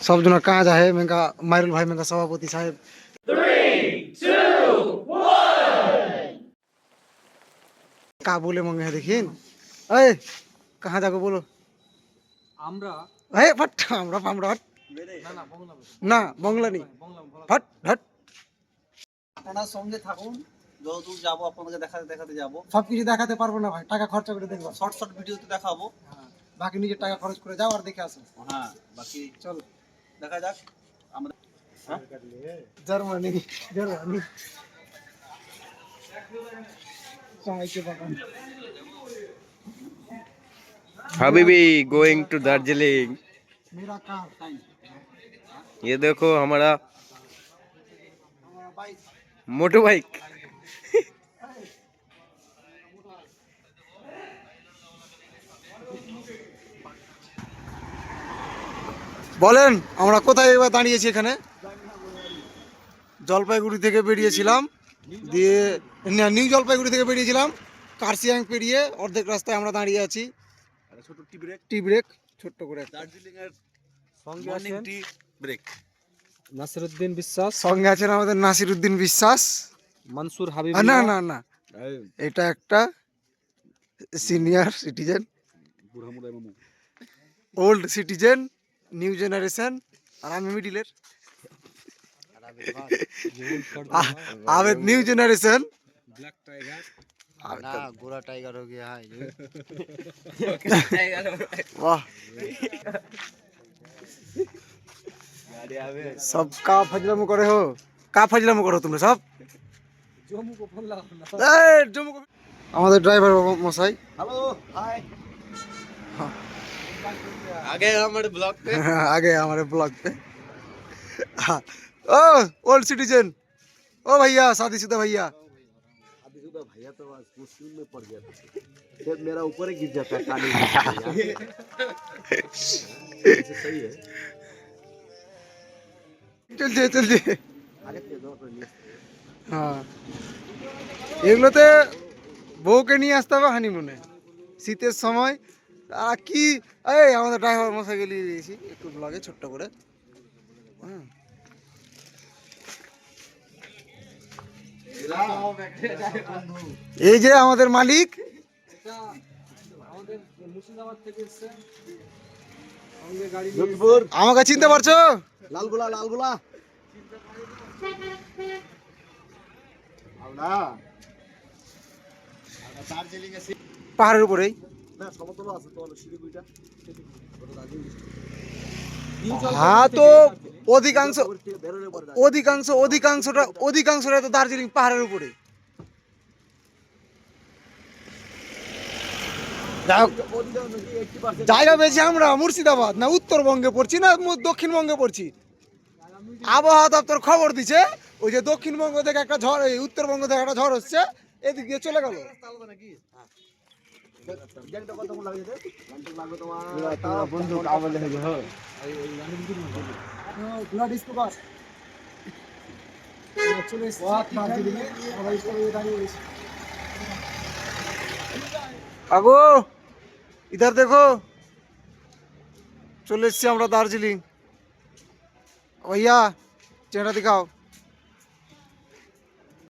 सब जना कहाँ जाए मेगा माइरुल भाई मेगा सभापति साहेब 3, 2, 1 का बोले मंगे है देखिन अरे कहाँ जाको बोलो আমরা ए फट আমরা আমরা না বাংলা নেই ফট ফট আপনারা সঙ্গে থাকুন যতদূর যাবো আপনাদেরকে দেখাতে দেখাতে যাবো সবকিছু দেখাতে পারবো না ভাই টাকা খরচা করে দেখবো শর্ট শর্ট ভিডিওতে দেখাবো বাকি নিজের টাকা খরচ করে যাও আর দেখে আসো হ্যাঁ বাকি চল দেখা যাক আমাদের জার্মানি জার্মানি সবাইকে বাগান हबीबी गोइंग टू दार्जिलिंग। मेरा कार ये देखो हमारा मोटर बाइक। বলেন আমরা কোথায় এবার দাঁড়িয়েছি এখানে জলপাইগুড়ি থেকে বেরিয়েছিলাম দিয়ে নিউ জলপাইগুড়ি থেকে বেরিয়েছিলাম কার্সিয়াং পেরিয়ে অর্ধেক রাস্তায় আমরা দাঁড়িয়ে আছি ছোট টি ব্রেক ছোট্ট করে দার্জিলিং এর মর্নিং টি ব্রেক নাসিরউদ্দিন বিশ্বাস সঙ্গে আছেন আমাদের নাসিরউদ্দিন বিশ্বাস মনসুর হাবিব না না না এটা একটা senior citizen old citizen new generation আর আমি মিডিলের আবেদ নিউ जनरेशन ব্ল্যাক টাইগার ना गोरा टाइगर हो गया है वाह सब का फजलम करे हो का फजलम करो तुम सब জম্মু কো ফোন লাগাও না এই জম্মু আমাদের ড্রাইভার মশাই हेलो हाय आगे हमारे ब्लॉग पे आगे हमारे ब्लॉग पे ओ ओल्ड सिटीजन ओ भैया शादीशुदा भैया शादीशुदा भैया तो आज मुश्किल में पड़ गया था फिर मेरा ऊपर ही गिर जाता है काली सही है চলছে आगे ते दो पर হ্যাঁ এগুলোতে বউকে নিয়ে আসতে হবে হানিমুনে শীতের সময় আর কি এই আমাদের ড্রাইভার মশাইকে নিয়ে দিয়েছি একটু ব্লগে ছোট্ট করে এই যে আমাদের মালিক আমাদের মুর্শিদাবাদ থেকে এসেছে আমাদের গাড়ি जोधपुर আমাকে চিনতে পারছো लालगुला लालगुला ना दार्जिलिंग এ পাহাড়ের উপরেই না সমতল আছে তো শিলিগুড়িটা হ্যাঁ তো অধিকাংশ বেরোলে পরে অধিকাংশটা তো দার্জিলিং পাহাড়ের উপরে জায়গা পেয়েছি আমরা মুর্শিদাবাদ না উত্তরবঙ্গে পড়ছি না দক্ষিণবঙ্গে পড়ছি আবহাওয়া দপ্তর খবর দিছে ওই যে দক্ষিণবঙ্গ থেকে একটা ঝড় এই উত্তরবঙ্গ থেকে একটা ঝড় হচ্ছে এদিক দিয়ে চলে গেল বন্ধু কাবলে হয়ে গেল আগো इधर देखो চলে এসেছি আমরা দার্জিলিং भैया चेहरा दिखाओ